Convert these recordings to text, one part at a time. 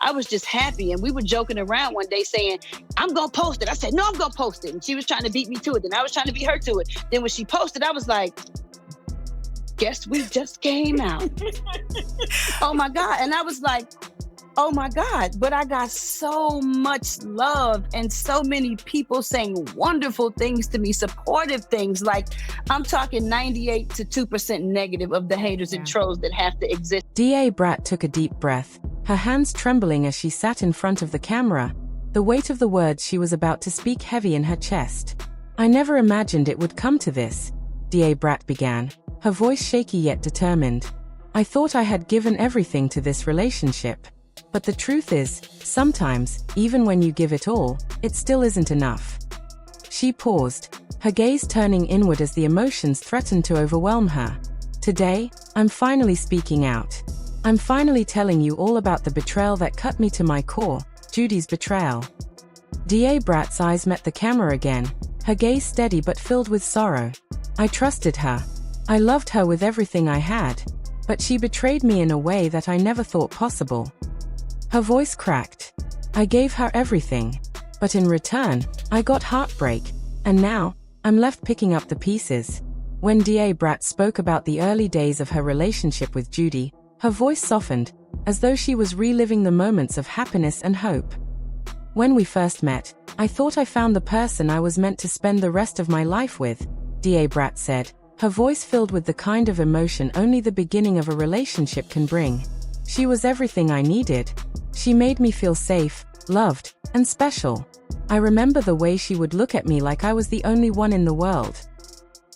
I was just happy. And we were joking around one day saying, I'm going to post it. I said, no, I'm going to post it. And she was trying to beat me to it. Then I was trying to beat her to it. Then when she posted, I was like, guess we just came out. Oh my God. And I was like, oh my God. But I got so much love and so many people saying wonderful things to me, supportive things. Like I'm talking 98 to 2% negative of the haters and trolls that have to exist. DA Brat took a deep breath, her hands trembling as she sat in front of the camera, the weight of the words she was about to speak heavy in her chest. I never imagined it would come to this, DA Brat began, her voice shaky yet determined. I thought I had given everything to this relationship. But the truth is, sometimes, even when you give it all, it still isn't enough. She paused, her gaze turning inward as the emotions threatened to overwhelm her. Today, I'm finally speaking out. I'm finally telling you all about the betrayal that cut me to my core, Judy's betrayal. DA Brat's eyes met the camera again, her gaze steady but filled with sorrow. I trusted her. I loved her with everything I had. But she betrayed me in a way that I never thought possible. Her voice cracked. I gave her everything. But in return, I got heartbreak. And now, I'm left picking up the pieces. When DA Brat spoke about the early days of her relationship with Judy, her voice softened, as though she was reliving the moments of happiness and hope. When we first met, I thought I found the person I was meant to spend the rest of my life with, DA Brat said, her voice filled with the kind of emotion only the beginning of a relationship can bring. She was everything I needed. She made me feel safe, loved, and special. I remember the way she would look at me like I was the only one in the world.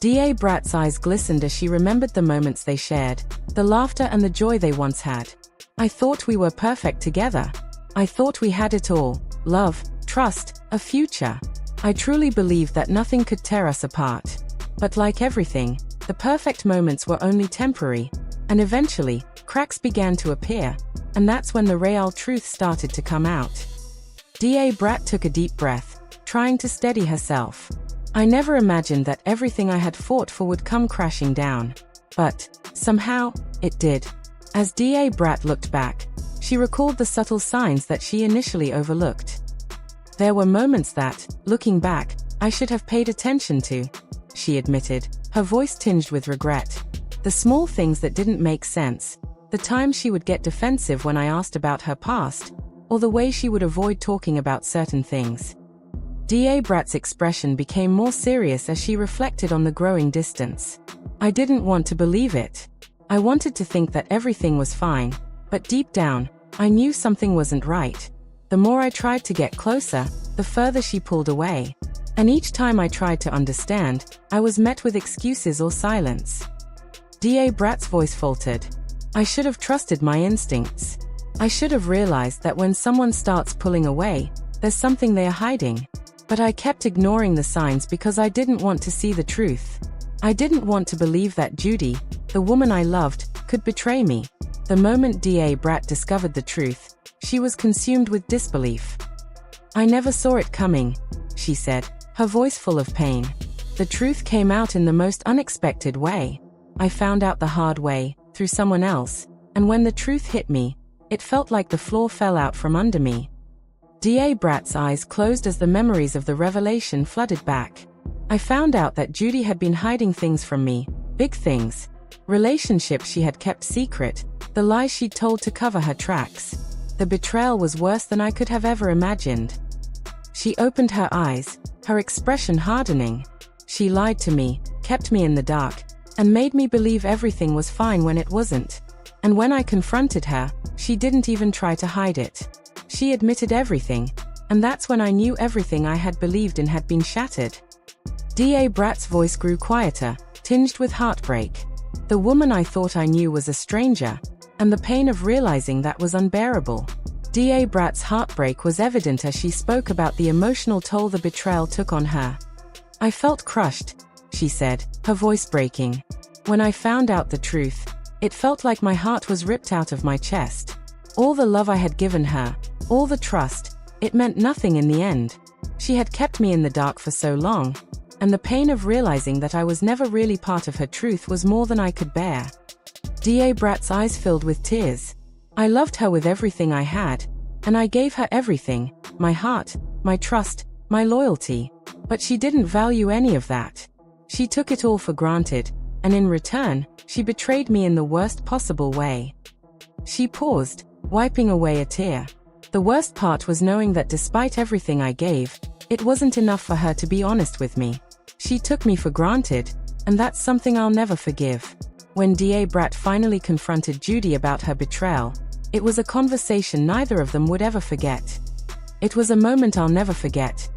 DA Brat's eyes glistened as she remembered the moments they shared, the laughter and the joy they once had. I thought we were perfect together. I thought we had it all: love, trust, a future. I truly believed that nothing could tear us apart. But like everything, the perfect moments were only temporary, and eventually, cracks began to appear, and that's when the real truth started to come out. DA Brat took a deep breath, trying to steady herself. I never imagined that everything I had fought for would come crashing down. But, somehow, it did. As DA Brat looked back, she recalled the subtle signs that she initially overlooked. There were moments that, looking back, I should have paid attention to, she admitted, her voice tinged with regret. The small things that didn't make sense, the times she would get defensive when I asked about her past, or the way she would avoid talking about certain things. DA Brat's expression became more serious as she reflected on the growing distance. I didn't want to believe it. I wanted to think that everything was fine, but deep down, I knew something wasn't right. The more I tried to get closer, the further she pulled away. And each time I tried to understand, I was met with excuses or silence. DA Brat's voice faltered. I should have trusted my instincts. I should have realized that when someone starts pulling away, there's something they are hiding. But I kept ignoring the signs because I didn't want to see the truth. I didn't want to believe that Judy, the woman I loved, could betray me. The moment DA Brat discovered the truth, she was consumed with disbelief. I never saw it coming, she said, her voice full of pain. The truth came out in the most unexpected way. I found out the hard way, through someone else, and when the truth hit me, it felt like the floor fell out from under me. DA Brat's eyes closed as the memories of the revelation flooded back. I found out that Judy had been hiding things from me, big things. Relationships she had kept secret, the lies she'd told to cover her tracks. The betrayal was worse than I could have ever imagined. She opened her eyes, her expression hardening. She lied to me, kept me in the dark, and made me believe everything was fine when it wasn't. And when I confronted her, she didn't even try to hide it. She admitted everything, and that's when I knew everything I had believed in had been shattered. DA Brat's voice grew quieter, tinged with heartbreak. The woman I thought I knew was a stranger, and the pain of realizing that was unbearable. DA Brat's heartbreak was evident as she spoke about the emotional toll the betrayal took on her. I felt crushed, she said, her voice breaking. When I found out the truth, it felt like my heart was ripped out of my chest. All the love I had given her, all the trust, it meant nothing in the end. She had kept me in the dark for so long, and the pain of realizing that I was never really part of her truth was more than I could bear. DA Brat's eyes filled with tears. I loved her with everything I had, and I gave her everything, my heart, my trust, my loyalty. But she didn't value any of that. She took it all for granted, and in return, she betrayed me in the worst possible way. She paused, wiping away a tear. The worst part was knowing that despite everything I gave, it wasn't enough for her to be honest with me. She took me for granted, and that's something I'll never forgive. When Brat finally confronted Judy about her betrayal, it was a conversation neither of them would ever forget. "It was a moment I'll never forget,"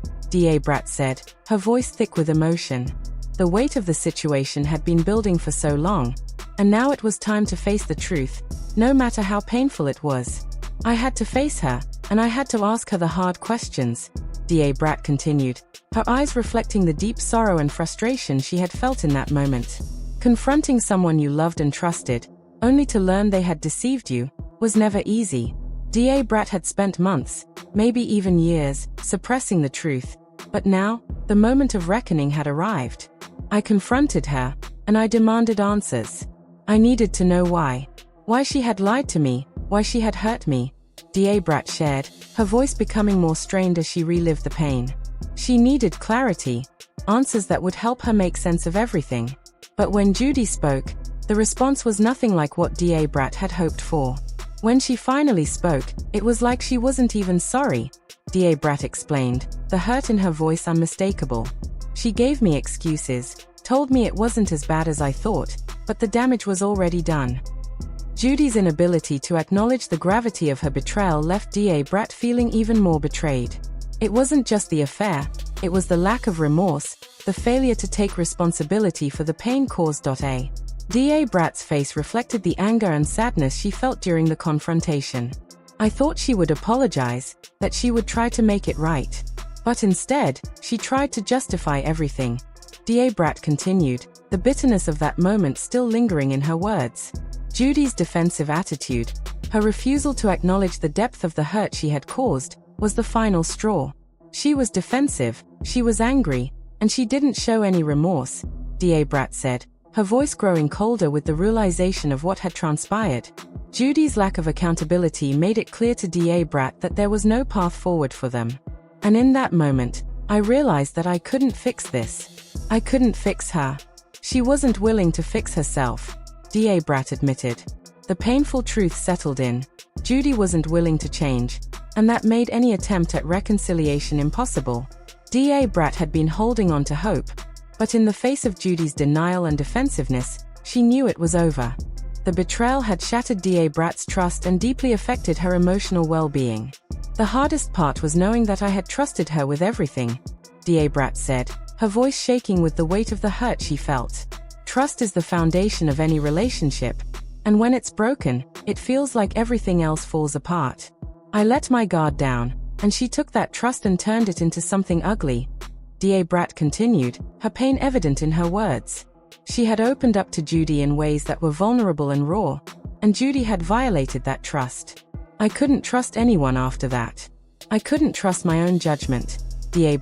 Brat said, her voice thick with emotion. The weight of the situation had been building for so long, and now it was time to face the truth, no matter how painful it was. "I had to face her, and I had to ask her the hard questions," Brat continued, her eyes reflecting the deep sorrow and frustration she had felt in that moment. Confronting someone you loved and trusted, only to learn they had deceived you, was never easy. Brat had spent months, maybe even years, suppressing the truth, but now, the moment of reckoning had arrived. I confronted her, and I demanded answers. I needed to know why. Why she had lied to me, why she had hurt me. Brat shared, her voice becoming more strained as she relived the pain. She needed clarity, answers that would help her make sense of everything. But when Judy spoke, the response was nothing like what Brat had hoped for. When she finally spoke, it was like she wasn't even sorry, Brat explained, the hurt in her voice unmistakable. "She gave me excuses, told me it wasn't as bad as I thought, but the damage was already done." Judy's inability to acknowledge the gravity of her betrayal left Brat feeling even more betrayed. It wasn't just the affair, it was the lack of remorse, the failure to take responsibility for the pain caused. Brat's face reflected the anger and sadness she felt during the confrontation. "I thought she would apologize, that she would try to make it right. But instead, she tried to justify everything," Brat continued, the bitterness of that moment still lingering in her words. Judy's defensive attitude, her refusal to acknowledge the depth of the hurt she had caused, was the final straw. She was defensive, she was angry, and she didn't show any remorse, Brat said, her voice growing colder with the realization of what had transpired. Judy's lack of accountability made it clear to Brat that there was no path forward for them. "And in that moment, I realized that I couldn't fix this. I couldn't fix her. She wasn't willing to fix herself," Brat admitted. The painful truth settled in. Judy wasn't willing to change, and that made any attempt at reconciliation impossible. Brat had been holding on to hope, but in the face of Judy's denial and defensiveness, she knew it was over. The betrayal had shattered Brat's trust and deeply affected her emotional well-being. "The hardest part was knowing that I had trusted her with everything," Brat said, her voice shaking with the weight of the hurt she felt. "Trust is the foundation of any relationship, and when it's broken, it feels like everything else falls apart. I let my guard down, and she took that trust and turned it into something ugly," Brat continued, her pain evident in her words. She had opened up to Judy in ways that were vulnerable and raw, and Judy had violated that trust. "I couldn't trust anyone after that. I couldn't trust my own judgment,"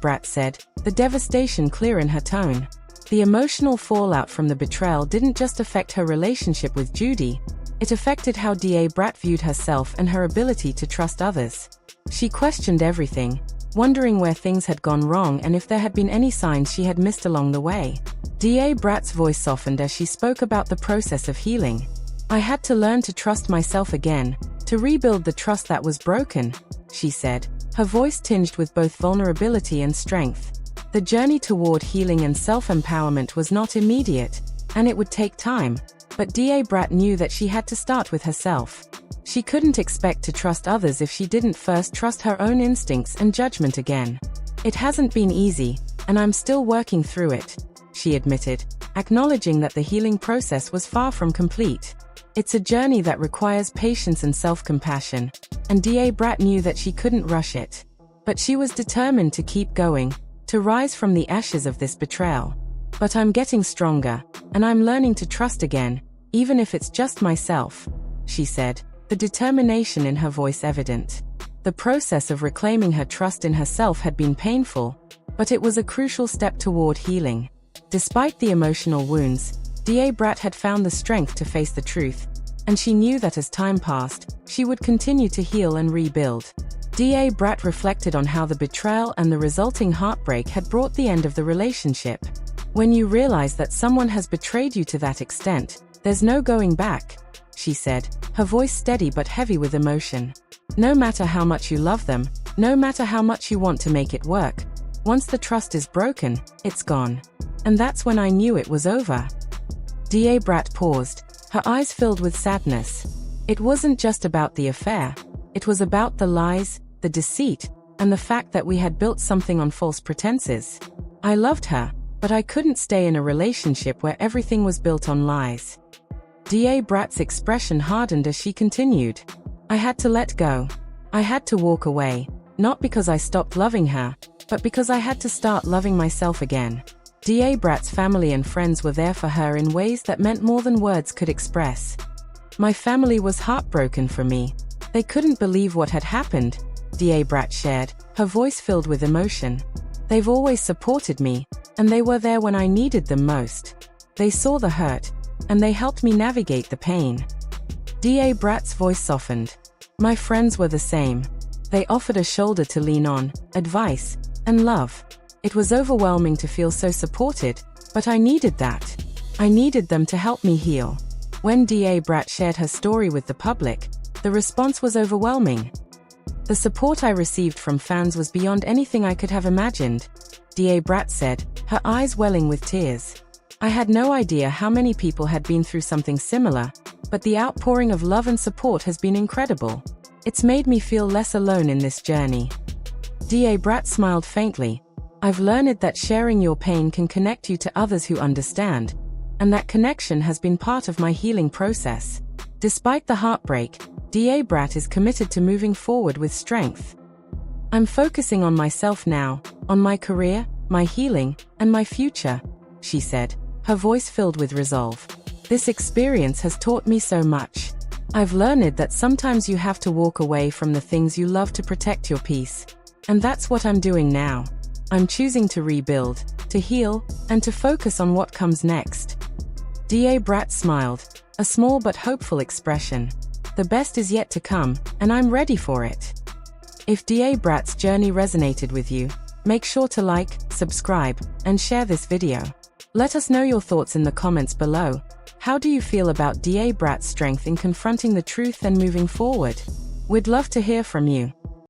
Brat said, the devastation clear in her tone. The emotional fallout from the betrayal didn't just affect her relationship with Judy, it affected how Brat viewed herself and her ability to trust others. She questioned everything, wondering where things had gone wrong and if there had been any signs she had missed along the way. Brat's voice softened as she spoke about the process of healing. "I had to learn to trust myself again, to rebuild the trust that was broken," she said, her voice tinged with both vulnerability and strength. The journey toward healing and self-empowerment was not immediate, and it would take time, but Brat knew that she had to start with herself. She couldn't expect to trust others if she didn't first trust her own instincts and judgment again. "It hasn't been easy, and I'm still working through it," she admitted, acknowledging that the healing process was far from complete. "It's a journey that requires patience and self-compassion, and Brat knew that she couldn't rush it. But she was determined to keep going, to rise from the ashes of this betrayal. "But I'm getting stronger, and I'm learning to trust again, even if it's just myself," she said, the determination in her voice evident. The process of reclaiming her trust in herself had been painful, but it was a crucial step toward healing. Despite the emotional wounds, Brat had found the strength to face the truth, and she knew that as time passed, she would continue to heal and rebuild. DA Brat reflected on how the betrayal and the resulting heartbreak had brought the end of the relationship. When you realize that someone has betrayed you to that extent, there's no going back, she said, her voice steady but heavy with emotion. No matter how much you love them, no matter how much you want to make it work, once the trust is broken, it's gone. And that's when I knew it was over. DA Brat paused, her eyes filled with sadness. It wasn't just about the affair. It was about the lies, the deceit, and the fact that we had built something on false pretenses. I loved her, but I couldn't stay in a relationship where everything was built on lies. DA Brat's expression hardened as she continued. I had to let go. I had to walk away, not because I stopped loving her, but because I had to start loving myself again. DA Brat's family and friends were there for her in ways that meant more than words could express. My family was heartbroken for me. They couldn't believe what had happened, DA Brat shared, her voice filled with emotion. They've always supported me, and they were there when I needed them most. They saw the hurt, and they helped me navigate the pain. DA Brat's voice softened. My friends were the same. They offered a shoulder to lean on, advice, and love. It was overwhelming to feel so supported, but I needed that. I needed them to help me heal. When DA Brat shared her story with the public, the response was overwhelming. The support I received from fans was beyond anything I could have imagined, DA Brat said, her eyes welling with tears. I had no idea how many people had been through something similar, but the outpouring of love and support has been incredible. It's made me feel less alone in this journey. DA Brat smiled faintly. I've learned that sharing your pain can connect you to others who understand, and that connection has been part of my healing process. Despite the heartbreak, DA Brat is committed to moving forward with strength. I'm focusing on myself now, on my career, my healing, and my future, she said, her voice filled with resolve. This experience has taught me so much. I've learned that sometimes you have to walk away from the things you love to protect your peace. And that's what I'm doing now. I'm choosing to rebuild, to heal, and to focus on what comes next. DA Brat smiled, a small but hopeful expression. The best is yet to come, and I'm ready for it. If DA Brat's journey resonated with you, make sure to like, subscribe, and share this video. Let us know your thoughts in the comments below. How do you feel about DA Brat's strength in confronting the truth and moving forward? We'd love to hear from you.